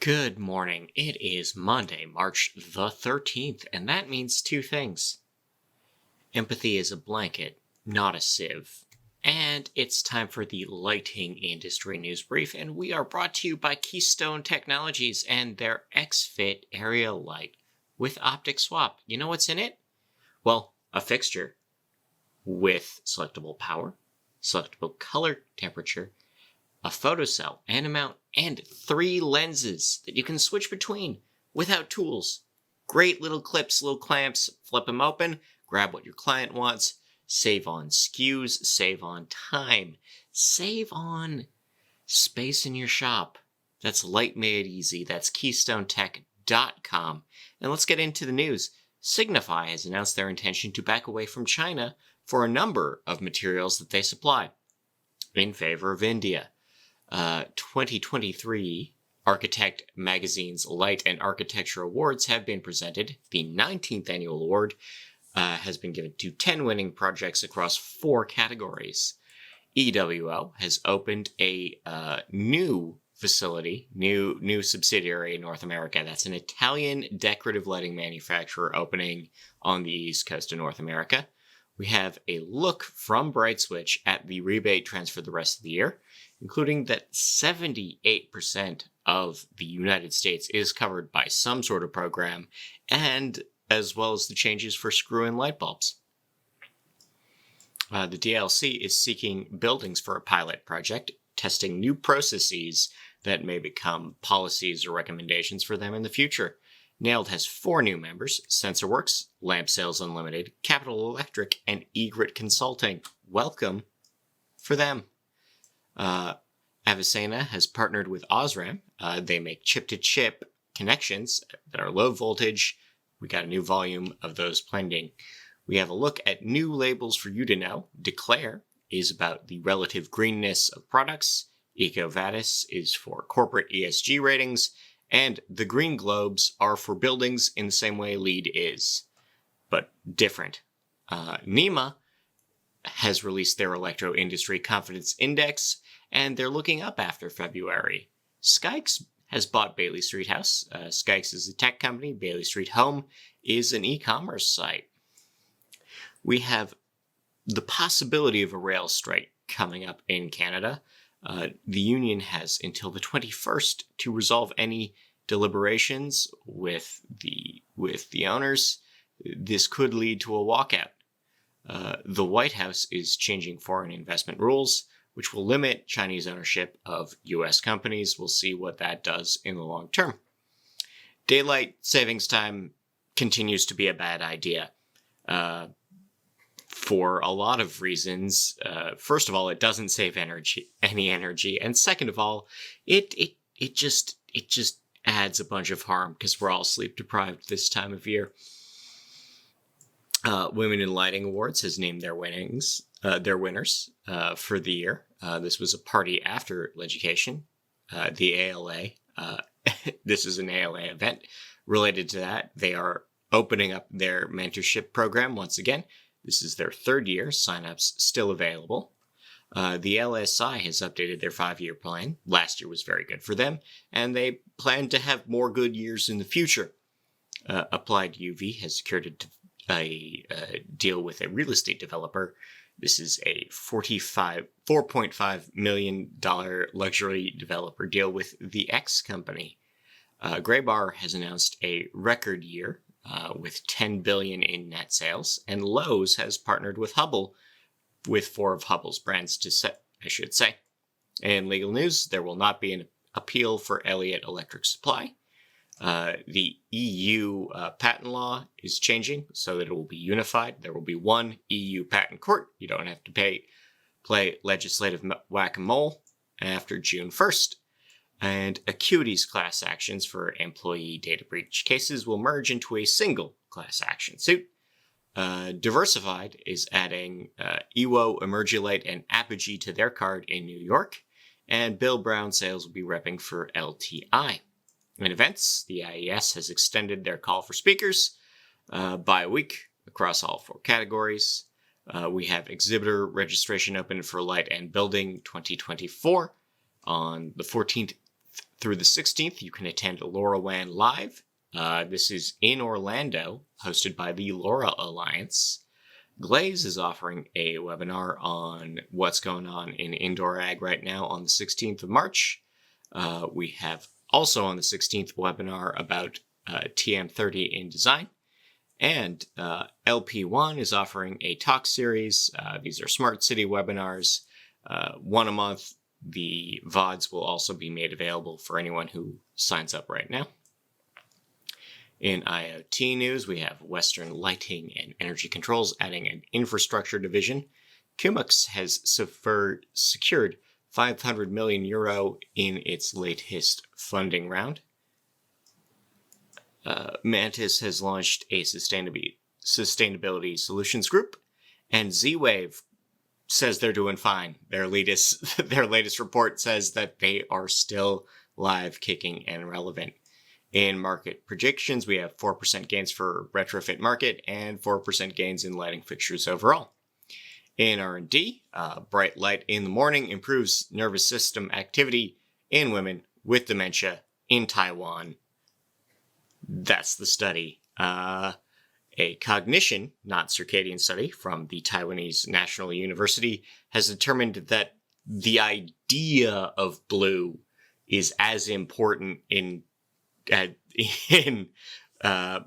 Good morning. It is Monday, March the 13th, and that means two things. Empathy is a blanket, not a sieve. And it's time for the lighting industry news brief, and we are brought to you by Keystone Technologies and their XFit area light with optic swap. You know what's in it? Well, a fixture with selectable power, selectable color temperature, a photocell and a mount, and 3 lenses that you can switch between without tools. Great little clips, little clamps, flip them open, grab what your client wants, save on SKUs, save on time, save on space in your shop. That's Light Made Easy. That's KeystoneTech.com. And let's get into the news. Signify has announced their intention to back away from China for a number of materials that they supply in favor of India. 2023 Architect Magazine's Light and Architecture Awards have been presented. The 19th annual award has been given to 10 winning projects across 4 categories. EWO has opened a new facility, new subsidiary in North America. That's an Italian decorative lighting manufacturer opening on the east coast of North America. We have a look from BrightSwitch at the rebate trends for the rest of the year, including that 78% of the United States is covered by some sort of program, and as well as the changes for screw-in light bulbs. The DLC is seeking buildings for a pilot project, testing new processes that may become policies or recommendations for them in the future. Nailed has 4 new members: SensorWorks, Lamp Sales Unlimited, Capital Electric, and Egret Consulting. Welcome for them. Avicenna has partnered with Osram. They make chip-to-chip connections that are low voltage. We got a new volume of those blending. We have a look at new labels for you to know. Declare is about the relative greenness of products. EcoVadis is for corporate ESG ratings. And the green globes are for buildings in the same way LEED is, but different. NEMA has released their Electro Industry Confidence Index, and they're looking up after February. Skykes has bought Bailey Street House. Skykes is a tech company. Bailey Street Home is an e-commerce site. We have the possibility of a rail strike coming up in Canada. The union has until the 21st to resolve any deliberations with the owners. This could lead to a walkout. The White House is changing foreign investment rules, which will limit Chinese ownership of U.S. companies. We'll see what that does in the long term. Daylight savings time continues to be a bad idea. For a lot of reasons. First of all, it doesn't save any energy, and second of all, it just adds a bunch of harm because we're all sleep deprived this time of year. Women in Lighting Awards has named their winners for the year. This was a party after education. The ALA. This is an ALA event related to that. They are opening up their mentorship program once again. This is their 3rd year. Sign-ups still available. The LSI has updated their 5-year plan. Last year was very good for them, and they plan to have more good years in the future. Applied UV has secured a deal with a real estate developer. This is a $4.5 million luxury developer deal with the X company. Graybar has announced a record year with $10 billion in net sales, and Lowe's has partnered with Hubble, with 4 of Hubble's brands I should say. In legal news, there will not be an appeal for Elliott Electric Supply. The EU patent law is changing so that it will be unified. There will be one EU patent court. You don't have to play legislative whack-a-mole after June 1st. And Acuity's class actions for employee data breach cases will merge into a single class action suit. Diversified is adding Ewo, Emergilite, and Apogee to their card in New York, and Bill Brown sales will be repping for LTI. In events, the IES has extended their call for speakers by a week across all 4 categories. We have exhibitor registration open for Light and Building 2024 on the 14th through the 16th, you can attend LoRaWAN Live. This is in Orlando, hosted by the LoRa Alliance. Glaze is offering a webinar on what's going on in indoor ag right now on the 16th of March. We have also on the 16th webinar about TM30 in design. And LP1 is offering a talk series. These are smart city webinars, one a month. The VODs will also be made available for anyone who signs up right now. In IoT news, we have Western Lighting and Energy Controls adding an infrastructure division. Kumux has secured €500 million in its latest funding round. Mantis has launched a sustainability solutions group, and Z-Wave says they're doing fine. Their latest report says that they are still live, kicking, and relevant. In market predictions, we have 4% gains for retrofit market and 4% gains in lighting fixtures overall. In R&D, bright light in the morning improves nervous system activity in women with dementia in Taiwan. That's the study. A cognition, not circadian study, from the Taiwanese National University has determined that the idea of blue is as important in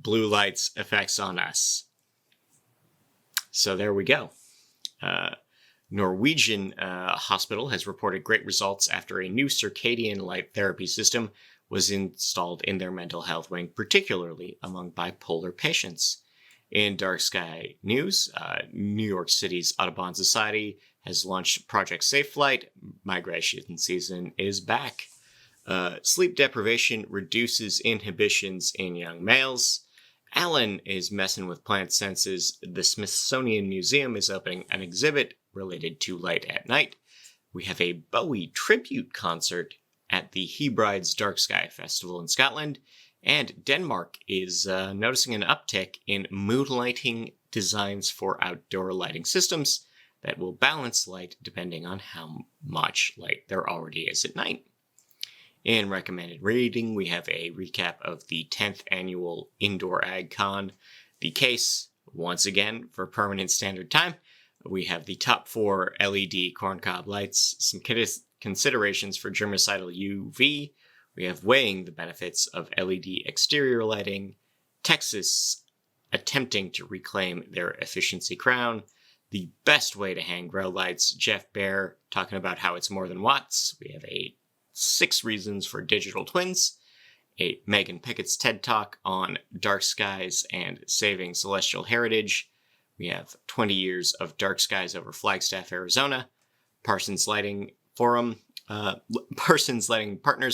blue light's effects on us. So there we go. Norwegian hospital has reported great results after a new circadian light therapy system was installed in their mental health wing, particularly among bipolar patients. In dark sky news, New York City's Audubon Society has launched Project Safe Flight. Migration season is back. Sleep deprivation reduces inhibitions in young males. Alan is messing with plant senses. The Smithsonian Museum is opening an exhibit related to light at night. We have a Bowie tribute concert at the Hebrides Dark Sky Festival in Scotland. And Denmark is noticing an uptick in mood lighting designs for outdoor lighting systems that will balance light depending on how much light there already is at night. In recommended reading, we have a recap of the 10th annual Indoor Ag Con. The case, once again, for permanent standard time. We have the top 4 LED corncob lights, some considerations for germicidal UV. We have weighing the benefits of LED exterior lighting, Texas attempting to reclaim their efficiency crown, the best way to hang grow lights, Jeff Baer talking about how it's more than watts. We have 6 reasons for digital twins, Megan Pickett's TED Talk on dark skies and saving celestial heritage. We have 20 years of dark skies over Flagstaff, Arizona. Parsons Lighting Partners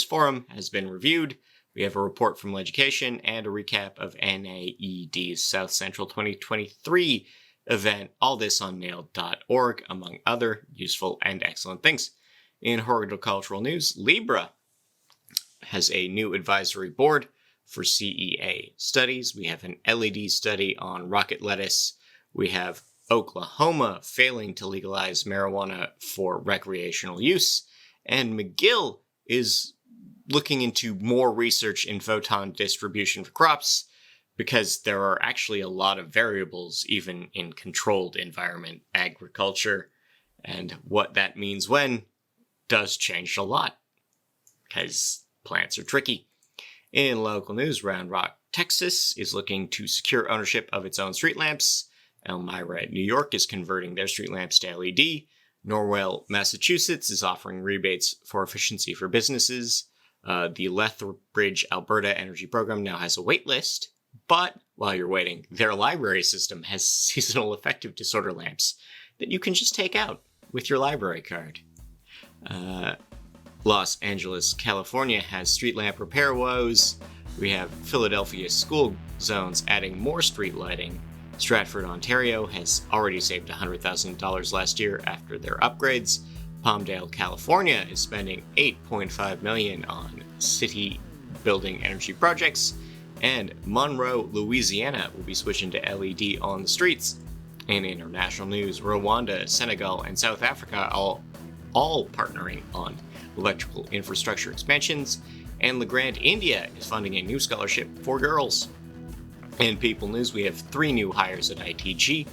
Forum has been reviewed. We have a report from Legication and a recap of NAED's South Central 2023 event. All this on nailed.org, among other useful and excellent things. In horticultural news, Libra has a new advisory board for CEA studies. We have an LED study on rocket lettuce. We have Oklahoma failing to legalize marijuana for recreational use. And McGill is looking into more research in photon distribution for crops because there are actually a lot of variables even in controlled environment agriculture. And what that means when does change a lot because plants are tricky. In local news, Round Rock, Texas is looking to secure ownership of its own street lamps. Elmira, New York is converting their street lamps to LED. Norwell, Massachusetts is offering rebates for efficiency for businesses. The Lethbridge, Alberta Energy Program now has a wait list, but while you're waiting, their library system has seasonal affective disorder lamps that you can just take out with your library card. Los Angeles, California has street lamp repair woes. We have Philadelphia school zones adding more street lighting. Stratford, Ontario has already saved $100,000 last year after their upgrades. Palmdale, California is spending $8.5 million on city building energy projects. And Monroe, Louisiana will be switching to LED on the streets. In international news, Rwanda, Senegal, and South Africa all partnering on electrical infrastructure expansions, and LeGrand India is funding a new scholarship for girls. In People News, we have 3 new hires at ITG.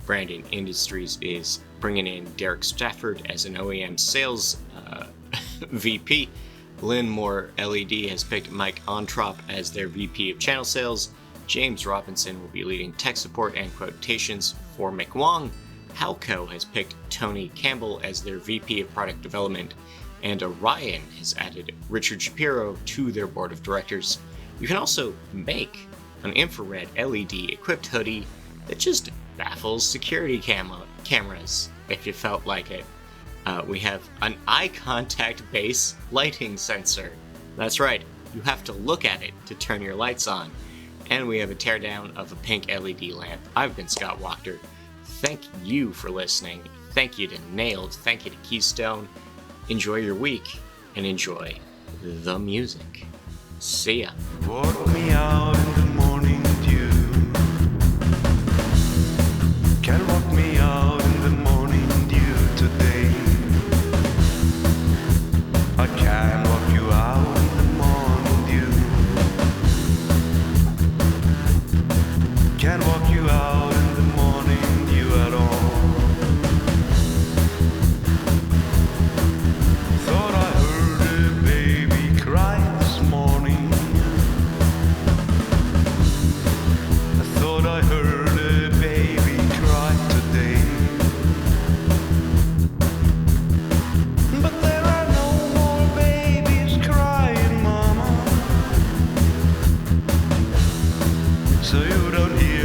Brandon Industries is bringing in Derek Stafford as an OEM sales VP. Linmore LED has picked Mike Ontrop as their VP of channel sales. James Robinson will be leading tech support and quotations for McWong. Halco has picked Tony Campbell as their VP of product development. And Orion has added Richard Shapiro to their board of directors. You can also make an infrared LED equipped hoodie that just baffles security cameras if you felt like it. We have an eye contact base lighting sensor. That's right, you have to look at it to turn your lights on. And we have a teardown of a pink LED lamp. I've been Scott Wachter. Thank you for listening. Thank you to Nailed. Thank you to Keystone. Enjoy your week and enjoy the music. See ya. Walk me out in the morning dew. Can walk me out in the morning dew today. I can walk you out in the morning dew. Can walk you out in the morning dew at all. Thought I heard a baby cry this morning. I thought I heard a baby cry today. But there are no more babies crying, mama. So you don't hear